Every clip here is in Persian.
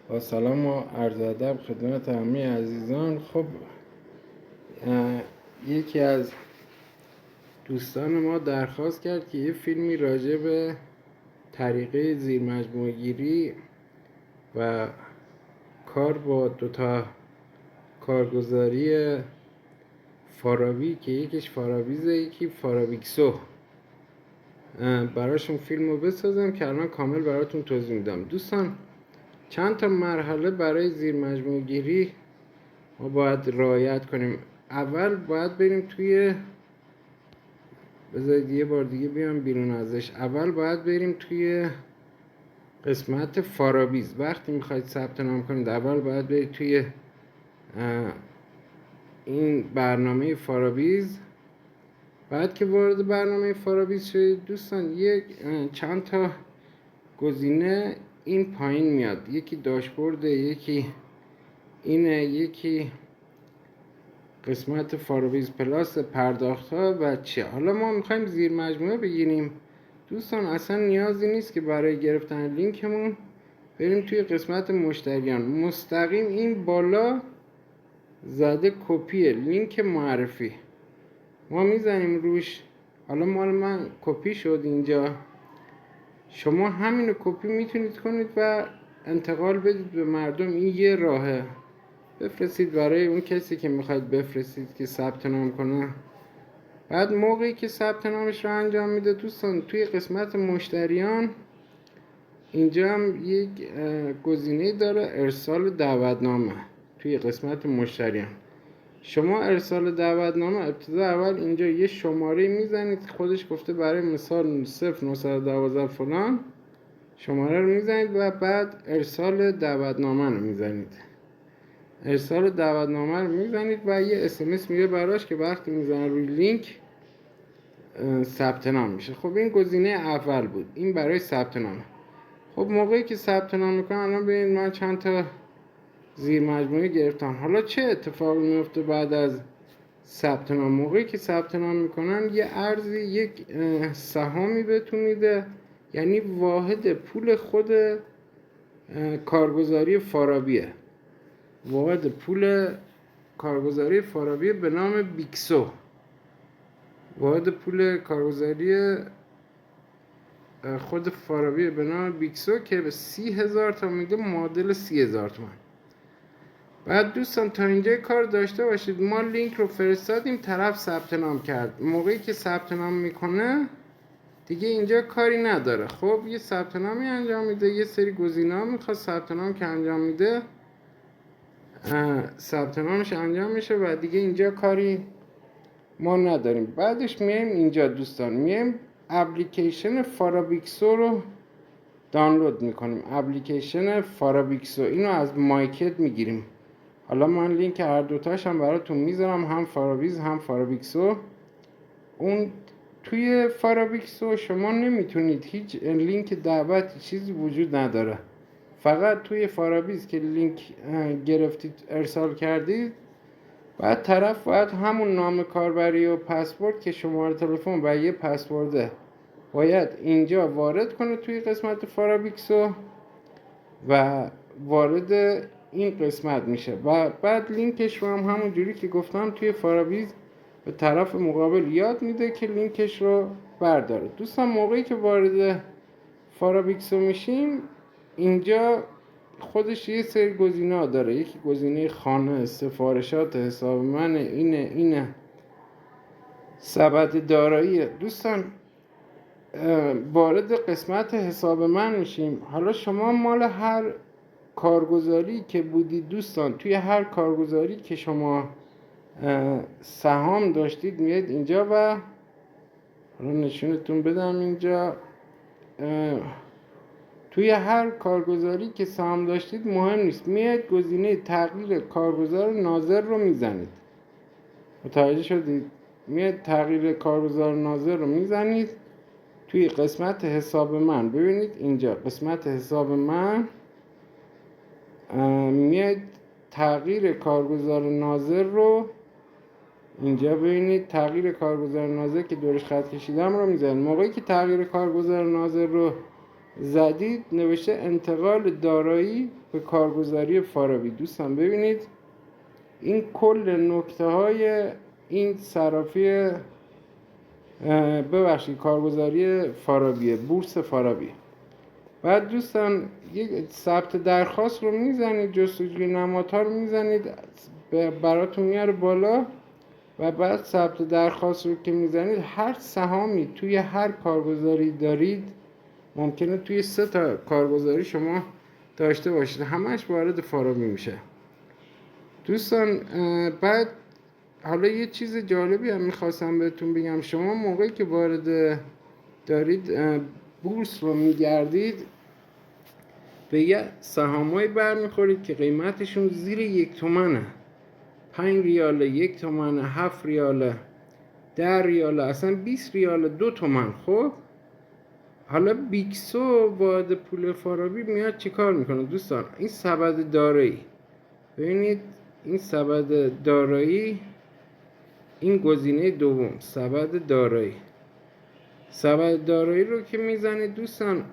با سلام و عرض ادب خدمت همه عزیزان. خب یکی از دوستان ما درخواست کرد که یه فیلمی راجع به طریقه زیر مجموعه گیری و کار با دوتا کارگزاری فارابی که یکیش فارابیزه یکی فارابیکسو براشون فیلم رو بسازم که الان کامل براتون توضیح میدم. دوستان چند تا مرحله برای زیر مجموعه گیری ما باید رعایت کنیم. اول باید بریم توی، بذارید یه بار دیگه بیام بیرون ازش. اول باید بریم توی قسمت فارابیز. وقتی میخواید ثبت نام کنید اول باید برید توی این برنامه فارابیز. بعد که وارد برنامه فارابیز شدید دوستان یک چند تا گزینه این پایین میاد. یکی داشبورد، یکی اینه، یکی قسمت فارابیز پلاس پرداخت ها و چه. حالا ما میخوایم زیر مجموعه بگیریم دوستان. اصلا نیازی نیست که برای گرفتن لینکمون بریم توی قسمت مشتریان. مستقیم این بالا زده کپی لینک معرفی، ما میزنیم روش. حالا مال من کپی شد اینجا، شما همینو کپی میتونید کنید و انتقال بدید به مردم. این یه راهه. بفرستید برای اون کسی که میخواید بفرستید که ثبت نام کنه. بعد موقعی که ثبت نامش رو انجام میده دوستان توی قسمت مشتریان اینجا هم یک گزینه داره ارسال دعوتنامه. توی قسمت مشتریان شما ارسال دعوتنامه ابتدا اول اینجا یه شماره میزنید، خودش گفته برای مثال 0912 فلان شماره رو میزنید و بعد ارسال دعوتنامه رو میزنید. ارسال دعوتنامه رو میزنید و یه اسمس میگه براش که وقتی میزنه روی لینک ثبت نام میشه. خب این گزینه اول بود، این برای ثبت نام. خب موقعی که ثبت نام میکنم الان ببینید من چند تا زیر مجموعه گرفتم. حالا چه اتفاقی میفته بعد از ثبت نام؟ موقعی که ثبت نام میکنن یه ارزی، یک سهامی بهتون میده، یعنی واحد پول خود کارگزاری فارابیه. واحد پول کارگزاری فارابیه به نام بیکسو. واحد پول کارگزاری خود فارابیه به نام بیکسو که به 30,000 تا میده، معادل 30,000 تومان. بعد دوستان تا اینجا کار داشته باشید. ما لینک رو فرستادیم، طرف ثبت نام کرد. موقعی که ثبت نام میکنه دیگه اینجا کاری نداره. خب یه ثبت نامی انجام میده، یه سری گزینه‌ها میخواد ثبت نام که انجام میده، ثبت نامش انجام میشه و دیگه اینجا کاری ما نداریم. بعدش میایم اینجا دوستان، میایم اپلیکیشن فارابیکسو رو دانلود میکنیم. اپلیکیشن فارابیکسو اینو از مایکت میگیریم. حالا من لینک هر دوتاش هم براتون میذارم، هم فارابیز هم فارابیکسو. اون توی فارابیکسو شما نمیتونید هیچ لینک دعوت چیزی وجود نداره. فقط توی فارابیز که لینک گرفتید ارسال کردید، بعد طرف باید همون نام کاربری و پسورد که شماره تلفن و یه پسورده باید اینجا وارد کنه توی قسمت فارابیکسو و وارد این قسمت میشه و بعد لینکش رو هم همون جوری که گفتم توی فارابیز به طرف مقابل یاد میده که لینکش رو برداره. دوستان موقعی که وارد فارابیکسو میشیم اینجا خودش یه سری گزینه‌ها داره. یکی گزینه خانه، سفارشات، حساب من، اینه سبد دارایی. دوستان وارد قسمت حساب من میشیم. حالا شما مال هر کارگزاری که بودید دوستان، توی هر کارگزاری که شما سهام داشتید میاد اینجا و حالا نشونتون بدم اینجا. توی هر کارگزاری که سهام داشتید مهم نیست، میاد گزینه تغییر کارگزار ناظر رو میزنید. متوجه شدید؟ میاد تغییر کارگزار ناظر رو میزنید. توی قسمت حساب من ببینید اینجا قسمت حساب من میاد تغییر کارگزار ناظر رو اینجا ببینید. تغییر کارگزار ناظر که دورش خط کشیدم رو میزنید. موقعی که تغییر کارگزار ناظر رو زدید نوشته انتقال دارایی به کارگزاری فارابی. دوستان ببینید این کل نکته های این صرافی کارگزاری فارابیه، بورس فارابی. بعد دوستان یک ثبت درخواست رو میزنید، جستجوی نمادها رو میزنید، براتون میاره بالا و بعد ثبت درخواست رو که میزنید هر سهامی توی هر کارگزاری دارید، ممکنه توی 3 تا کارگزاری شما داشته باشید، همش وارد فارابی میشه. دوستان بعد حالا یه چیز جالبی هم میخواستم بهتون بگم، شما موقعی که وارد دارید بورس رو میگردید به یه سهامایی برمیخورید که قیمتشون زیر 1 تومنه، 5 ریاله، 1 تومنه، 7 ریاله، 10 ریاله، اصلا 20 ریاله، 2 تومن. خب حالا بیکسو وارد پول فارابی میاد چیکار میکنه دوستان؟ این سبد دارایی، ببینید این سبد دارایی، این گزینه دوم سبد دارایی. سبد دارایی رو که میزنید دوستان،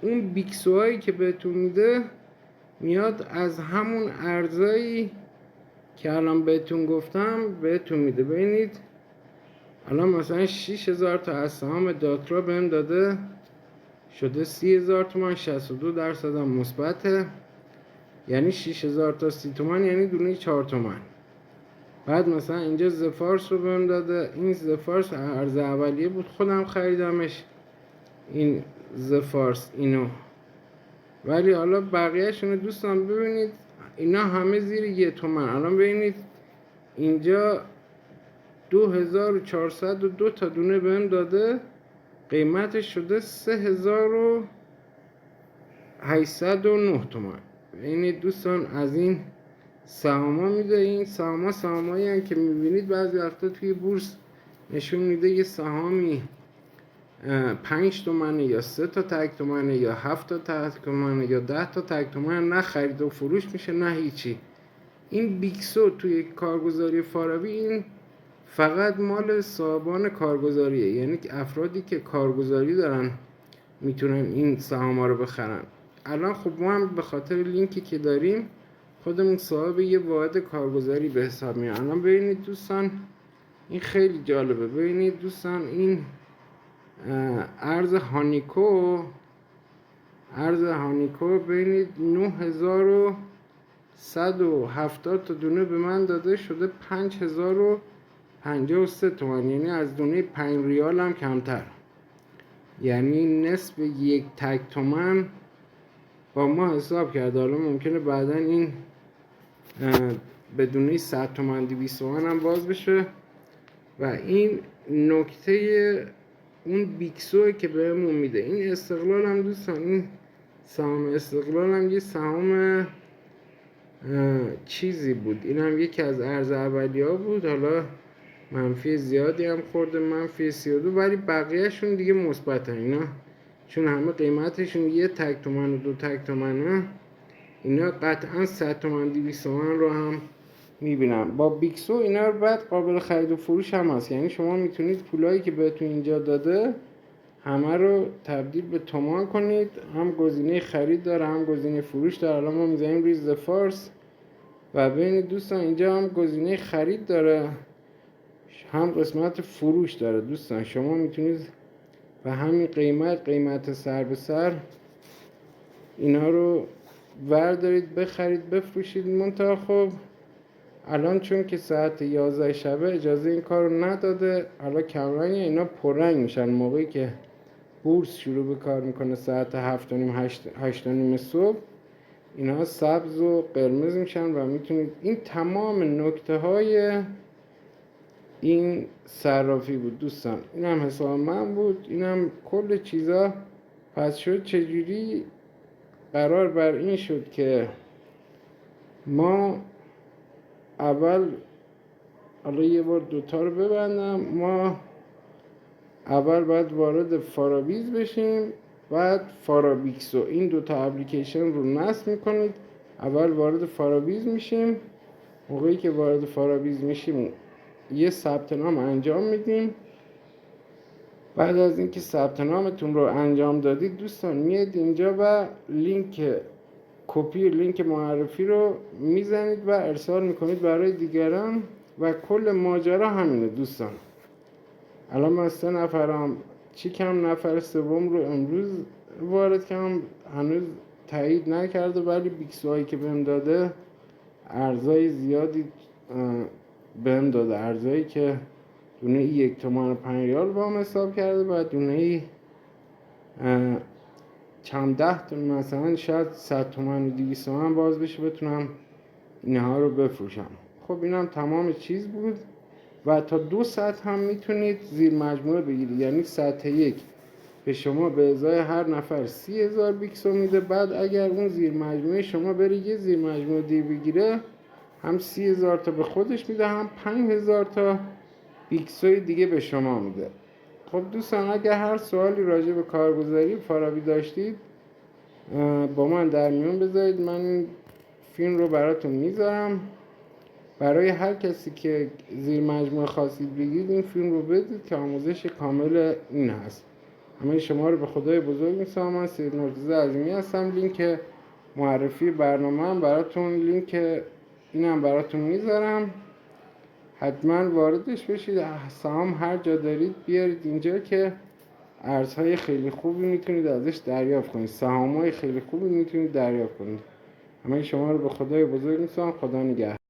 اون بیکسوهایی که بهتون میده میاد از همون ارزایی که الان بهتون گفتم بهتون میده. ببینید الان مثلا 6000 تا از سهام داترا بهم داده شده 30000 تومان، 62% هم مثبته، یعنی 6000 تا 30 تومان، یعنی دونه 4 تومان. بعد مثلا اینجا زفارس رو بهم داده، این زفارس ارز اولیه بود خودم خریدمش، این زفارس اینو، ولی حالا بقیه‌شون دوستان ببینید اینا همه زیر 1 تومن. الان ببینید اینجا 2402 تا دونه بهم داده، قیمتش شده 3809 تومان. ببینید دوستان از این سهاما میده. این سهامایی هم که میبینید بعضی وقتا توی بورس نشون میده یه سهامی 5 تومنه یا 3 تا تک تومنه یا 7 تا تک تومنه یا 10 تا تک تومنه، نه خرید و فروش میشه نه هیچی. این بیکسو توی کارگزاری فارابی این فقط مال صاحبان کارگزاریه، یعنی افرادی که کارگزاری دارن میتونن این سهاما رو بخرن. الان خب ما هم به خاطر لینکی که داریم خودمون صاحب یه واحد کارگزاری به حساب میاد. الان ببینید دوستان این خیلی جالبه. ببینید دوستان این ارز هانیکو ببینید 9170 تا دونه به من داده شده 5053 تومان، یعنی از دونه 5 ریال هم کمتر، یعنی نصف 1 تک تومن با ما حساب کرده. حالا ممکنه بعدا این بدون 100 تومن 200 تومن هم باز بشه. و این نکته اون بیکسوه که بهمون میده. این استقلال هم دوستان، این سهام استقلال هم یه سهام چیزی بود، این هم یکی از ارز اولیه ها بود، حالا منفی زیادی هم خورده، منفی 32، ولی بقیهشون دیگه مثبتن اینا، چون همه قیمتشون 1 تک تومن و 2 تک تومنه. اینا قطعا 100 تومن 200 تومن رو هم میبینم. با بیکسو اینا رو بعد قابل خرید و فروش هم هست، یعنی شما میتونید پولایی که بهتون اینجا داده همه رو تبدیل به تومان کنید. هم گزینه خرید داره هم گزینه فروش داره. الان ما میذاریم روی زفارس و ببینید دوستان اینجا هم گزینه خرید داره هم قسمت فروش داره. دوستان شما میتونید به همین قیمت سر به سر اینا رو وردارید بخرید بفروشید. منتها خب الان چون که ساعت 11 شبه اجازه این کار رو نداده، حالا کمرنگ اینا پررنگ میشن موقعی که بورس شروع به کار میکنه ساعت 7:30 صبح، اینا سبز و قرمز میشن و میتونید این تمام نکته های این صرافی بود دوستان. این هم حساب من بود، این هم کل چیزا. پس شد چجوری قرار بر این شد که ما اول، حالا یه بار دوتا رو ببندم، ما اول باید وارد فارابیز بشیم، بعد فارابیکسو، این دوتا اپلیکیشن رو نصب میکنید. اول وارد فارابیز میشیم، موقعی که وارد فارابیز میشیم یه ثبت نام انجام میدیم بعد از اینکه ثبت نامتون رو انجام دادید دوستان، میاد اینجا و کپی لینک معرفی رو میزنید و ارسال میکنید برای دیگران و کل ماجرا همینه دوستان. الان من 3 نفرم چیکم، نفر سوم رو امروز وارد کردم، هنوز تایید نکرده، ولی بیکسوهایی که بهم داده ارزای زیادی بهم داده، ارزایی که دونه ای 1 تومن و 5 ریال با هم حساب کرده و دونه ای چند 10 تومن، مثلا شاید 100 تومن و 200 تومن باز بشه بتونم اینها رو بفروشم. خب اینم تمام چیز بود. و تا 2 ساعت هم میتونید زیر مجموعه بگیرید، یعنی ساعت 1 به شما به ازای هر نفر 30,000 بیکسو میده. بعد اگر اون زیر مجموعه شما بره یه زیر مجموعه دیگه بگیره، هم 30,000 تا به خودش میده، هم 5,000 تا بیکسوی دیگه به شما میده. خب دوستان، اگر هر سوالی راجع به کارگزاری فارابی داشتید با من در میون بذارید، من این فیلم رو براتون میذارم. برای هر کسی که زیر مجموعه خواستید بگید این فیلم رو بدید که آموزش کامل این هست. همه شما رو به خدای بزرگ میسپارم. من سید مرتضی عظیمی هستم. لینک معرفی برنامه هم براتون، لینک اینم براتون میذارم، حتما واردش بشید. سهام هر جا دارید بیارید اینجا که ارزهای خیلی خوبی میتونید ازش دریافت کنید، سهامای خیلی خوبی میتونید دریافت کنید. همه شما رو به خدای بزرگ میسپارم. خدا نگهدار.